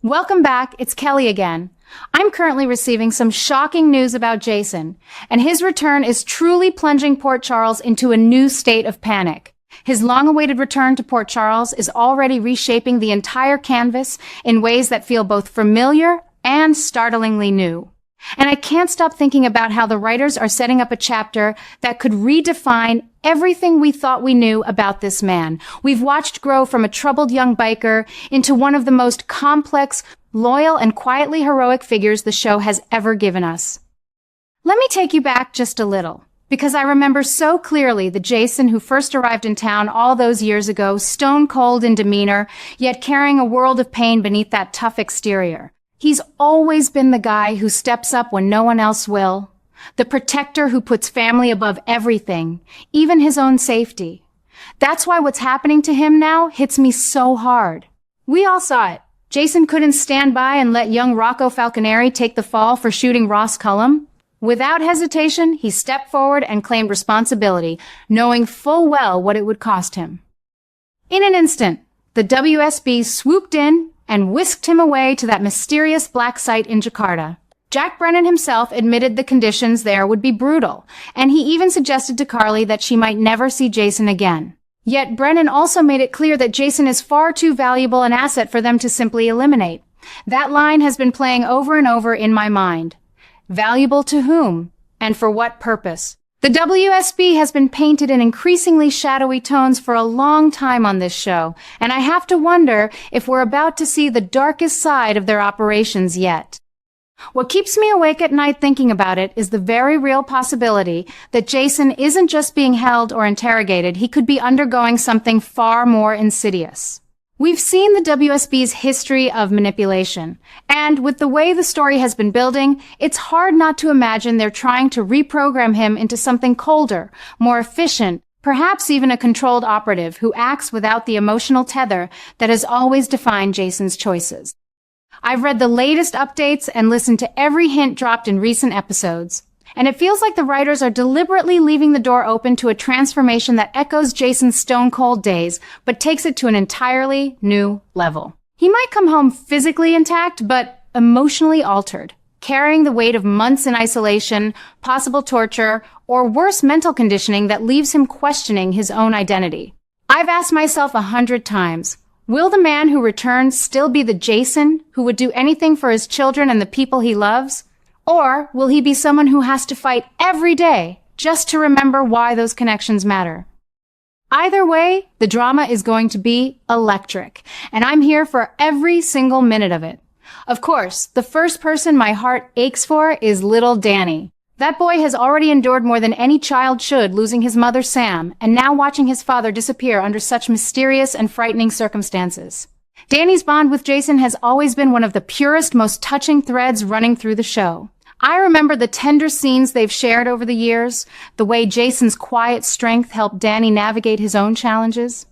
Welcome back, it's Kelly again. I'm currently receiving some shocking news about Jason, and his return is truly plunging Port Charles into a new state of panic. His long-awaited return to Port Charles is already reshaping the entire canvas in ways that feel both familiar and startlingly new. And I can't stop thinking about how the writers are setting up a chapter that could redefine everything we thought we knew about this man. We've watched grow from a troubled young biker into one of the most complex, loyal, and quietly heroic figures the show has ever given us. Let me take you back just a little, because I remember so clearly the Jason who first arrived in town all those years ago, stone cold in demeanor, yet carrying a world of pain beneath that tough exterior. He's always been the guy who steps up when no one else will. The protector who puts family above everything, even his own safety. That's why what's happening to him now hits me so hard. We all saw it. Jason couldn't stand by and let young Rocco Falconeri take the fall for shooting Ross Cullum. Without hesitation, he stepped forward and claimed responsibility, knowing full well what it would cost him. In an instant, the WSB swooped in and whisked him away to that mysterious black site in Jakarta. Jack Brennan himself admitted the conditions there would be brutal, and he even suggested to Carly that she might never see Jason again. Yet Brennan also made it clear that Jason is far too valuable an asset for them to simply eliminate. That line has been playing over and over in my mind. Valuable to whom? And for what purpose? The WSB has been painted in increasingly shadowy tones for a long time on this show, and I have to wonder if we're about to see the darkest side of their operations yet. What keeps me awake at night thinking about it is the very real possibility that Jason isn't just being held or interrogated, he could be undergoing something far more insidious. We've seen the WSB's history of manipulation, and with the way the story has been building, it's hard not to imagine they're trying to reprogram him into something colder, more efficient, perhaps even a controlled operative who acts without the emotional tether that has always defined Jason's choices. I've read the latest updates and listened to every hint dropped in recent episodes, and it feels like the writers are deliberately leaving the door open to a transformation that echoes Jason's stone-cold days, but takes it to an entirely new level. He might come home physically intact, but emotionally altered, carrying the weight of months in isolation, possible torture, or worse mental conditioning that leaves him questioning his own identity. I've asked myself 100 times, will the man who returns still be the Jason who would do anything for his children and the people he loves? Or will he be someone who has to fight every day just to remember why those connections matter? Either way, the drama is going to be electric, and I'm here for every single minute of it. Of course, the first person my heart aches for is little Danny. That boy has already endured more than any child should, losing his mother Sam, and now watching his father disappear under such mysterious and frightening circumstances. Danny's bond with Jason has always been one of the purest, most touching threads running through the show. I remember the tender scenes they've shared over the years, the way Jason's quiet strength helped Danny navigate his own challenges.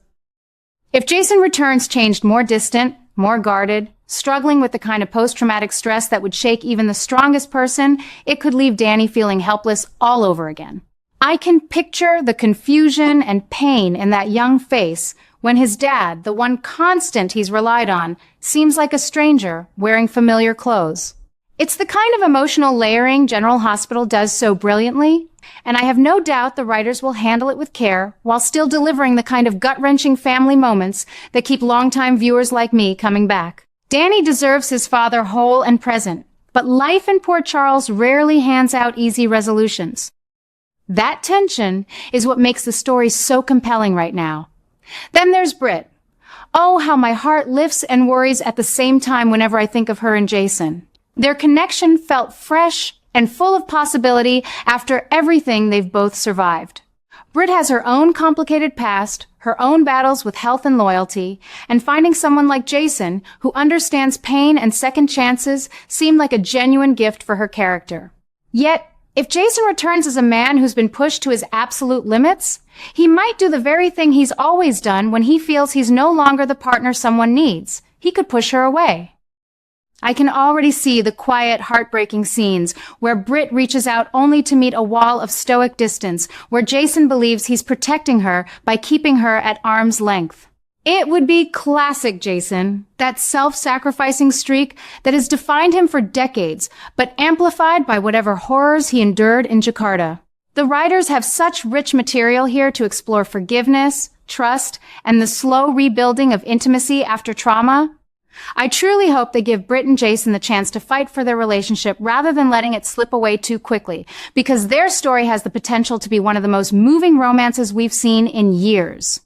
If Jason Returns changed more distant, more guarded, struggling with the kind of post-traumatic stress that would shake even the strongest person, it could leave Danny feeling helpless all over again. I can picture the confusion and pain in that young face when his dad, the one constant he's relied on, seems like a stranger wearing familiar clothes. It's the kind of emotional layering General Hospital does so brilliantly, and I have no doubt the writers will handle it with care while still delivering the kind of gut-wrenching family moments that keep longtime viewers like me coming back. Danny deserves his father whole and present, but life in Port Charles rarely hands out easy resolutions. That tension is what makes the story so compelling right now. Then there's Britt. Oh, how my heart lifts and worries at the same time whenever I think of her and Jason. Their connection felt fresh and full of possibility after everything they've both survived. Britt has her own complicated past, her own battles with health and loyalty, and finding someone like Jason, who understands pain and second chances, seemed like a genuine gift for her character. Yet, if Jason returns as a man who's been pushed to his absolute limits, he might do the very thing he's always done when he feels he's no longer the partner someone needs. He could push her away. I can already see the quiet, heartbreaking scenes where Britt reaches out only to meet a wall of stoic distance, where Jason believes he's protecting her by keeping her at arm's length. It would be classic Jason, that self-sacrificing streak that has defined him for decades, but amplified by whatever horrors he endured in Jakarta. The writers have such rich material here to explore forgiveness, trust, and the slow rebuilding of intimacy after trauma. I truly hope they give Britt and Jason the chance to fight for their relationship rather than letting it slip away too quickly, because their story has the potential to be one of the most moving romances we've seen in years.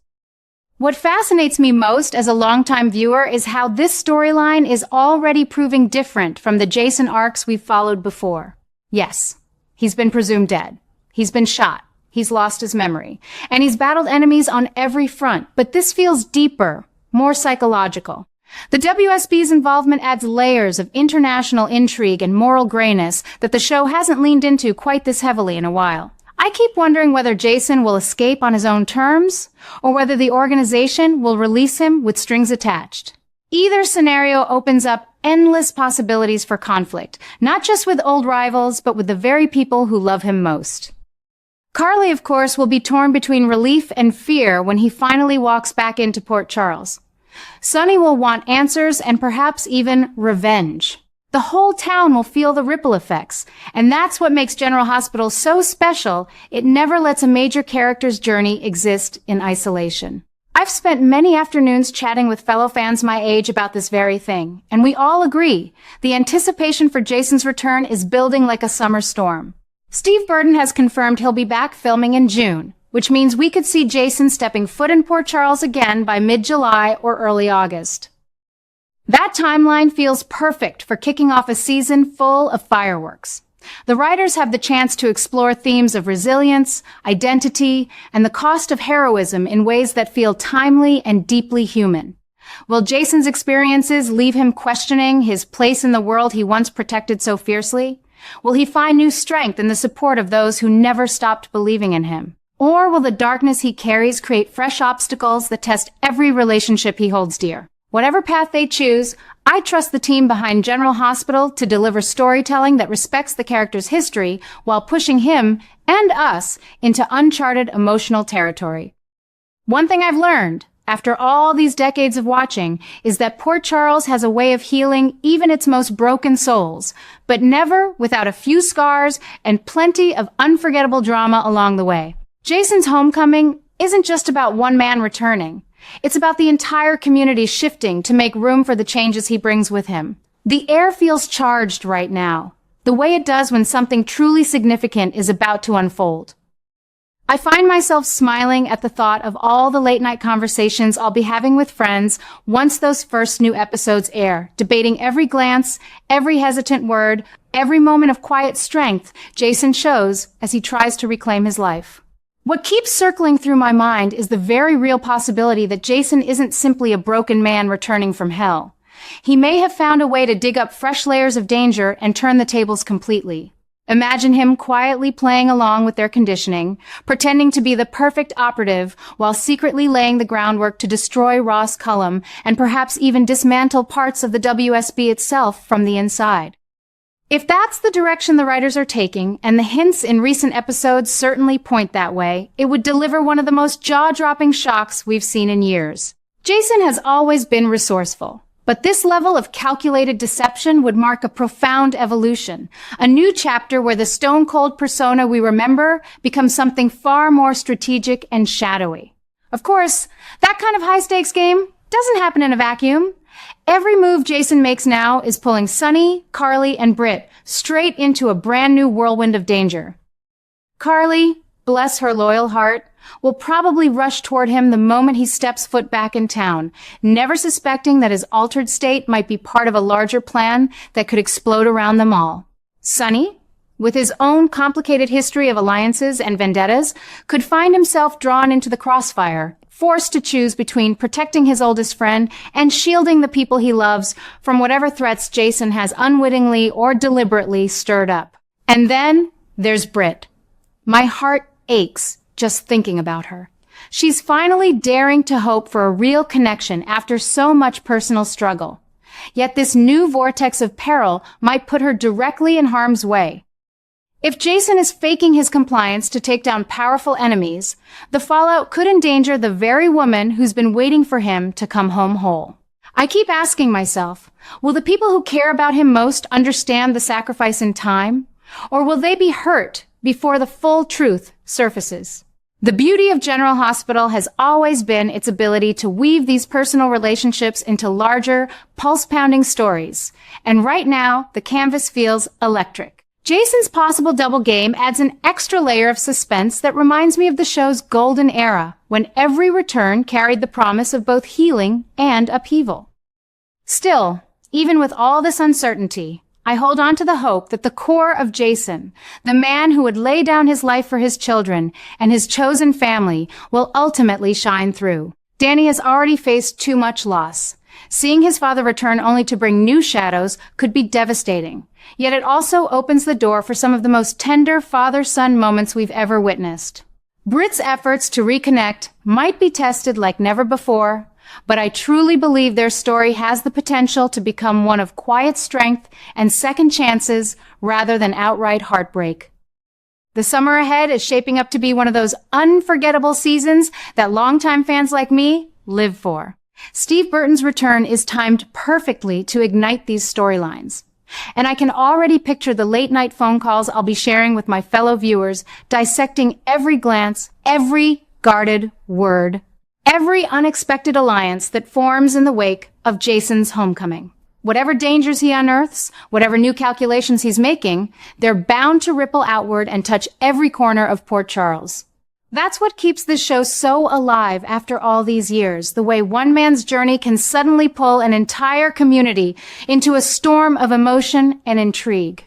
What fascinates me most as a longtime viewer is how this storyline is already proving different from the Jason arcs we've followed before. Yes, he's been presumed dead. He's been shot. He's lost his memory. And he's battled enemies on every front. But this feels deeper, more psychological. The WSB's involvement adds layers of international intrigue and moral grayness that the show hasn't leaned into quite this heavily in a while. I keep wondering whether Jason will escape on his own terms, or whether the organization will release him with strings attached. Either scenario opens up endless possibilities for conflict, not just with old rivals, but with the very people who love him most. Carly, of course, will be torn between relief and fear when he finally walks back into Port Charles. Sonny will want answers and perhaps even revenge. The whole town will feel the ripple effects, and that's what makes General Hospital so special. It never lets a major character's journey exist in isolation. I've spent many afternoons chatting with fellow fans my age about this very thing, and we all agree. The anticipation for Jason's return is building like a summer storm. Steve Burton has confirmed he'll be back filming in June, which means we could see Jason stepping foot in Port Charles again by mid-July or early August. That timeline feels perfect for kicking off a season full of fireworks. The writers have the chance to explore themes of resilience, identity, and the cost of heroism in ways that feel timely and deeply human. Will Jason's experiences leave him questioning his place in the world he once protected so fiercely? Will he find new strength in the support of those who never stopped believing in him? Or will the darkness he carries create fresh obstacles that test every relationship he holds dear? Whatever path they choose, I trust the team behind General Hospital to deliver storytelling that respects the character's history while pushing him and us into uncharted emotional territory. One thing I've learned, after all these decades of watching, is that Port Charles has a way of healing even its most broken souls, but never without a few scars and plenty of unforgettable drama along the way. Jason's homecoming isn't just about one man returning. It's about the entire community shifting to make room for the changes he brings with him. The air feels charged right now, the way it does when something truly significant is about to unfold. I find myself smiling at the thought of all the late-night conversations I'll be having with friends once those first new episodes air, debating every glance, every hesitant word, every moment of quiet strength Jason shows as he tries to reclaim his life. What keeps circling through my mind is the very real possibility that Jason isn't simply a broken man returning from hell. He may have found a way to dig up fresh layers of danger and turn the tables completely. Imagine him quietly playing along with their conditioning, pretending to be the perfect operative while secretly laying the groundwork to destroy Ross Cullum and perhaps even dismantle parts of the WSB itself from the inside. If that's the direction the writers are taking, and the hints in recent episodes certainly point that way, it would deliver one of the most jaw-dropping shocks we've seen in years. Jason has always been resourceful, but this level of calculated deception would mark a profound evolution, a new chapter where the stone-cold persona we remember becomes something far more strategic and shadowy. Of course, that kind of high-stakes game doesn't happen in a vacuum. Every move Jason makes now is pulling Sonny, Carly, and Britt straight into a brand new whirlwind of danger. Carly, bless her loyal heart, will probably rush toward him the moment he steps foot back in town, never suspecting that his altered state might be part of a larger plan that could explode around them all. Sonny, with his own complicated history of alliances and vendettas, could find himself drawn into the crossfire, forced to choose between protecting his oldest friend and shielding the people he loves from whatever threats Jason has unwittingly or deliberately stirred up. And then there's Britt. My heart aches just thinking about her. She's finally daring to hope for a real connection after so much personal struggle. Yet this new vortex of peril might put her directly in harm's way. If Jason is faking his compliance to take down powerful enemies, the fallout could endanger the very woman who's been waiting for him to come home whole. I keep asking myself, will the people who care about him most understand the sacrifice in time? Or will they be hurt before the full truth surfaces? The beauty of General Hospital has always been its ability to weave these personal relationships into larger, pulse-pounding stories. And right now, the canvas feels electric. Jason's possible double game adds an extra layer of suspense that reminds me of the show's golden era, when every return carried the promise of both healing and upheaval. Still, even with all this uncertainty, I hold on to the hope that the core of Jason, the man who would lay down his life for his children and his chosen family, will ultimately shine through. Danny has already faced too much loss. Seeing his father return only to bring new shadows could be devastating. Yet it also opens the door for some of the most tender father-son moments we've ever witnessed. Britt's efforts to reconnect might be tested like never before, but I truly believe their story has the potential to become one of quiet strength and second chances rather than outright heartbreak. The summer ahead is shaping up to be one of those unforgettable seasons that longtime fans like me live for. Steve Burton's return is timed perfectly to ignite these storylines. And I can already picture the late-night phone calls I'll be sharing with my fellow viewers, dissecting every glance, every guarded word, every unexpected alliance that forms in the wake of Jason's homecoming. Whatever dangers he unearths, whatever new calculations he's making, they're bound to ripple outward and touch every corner of Port Charles. That's what keeps this show so alive after all these years, the way one man's journey can suddenly pull an entire community into a storm of emotion and intrigue.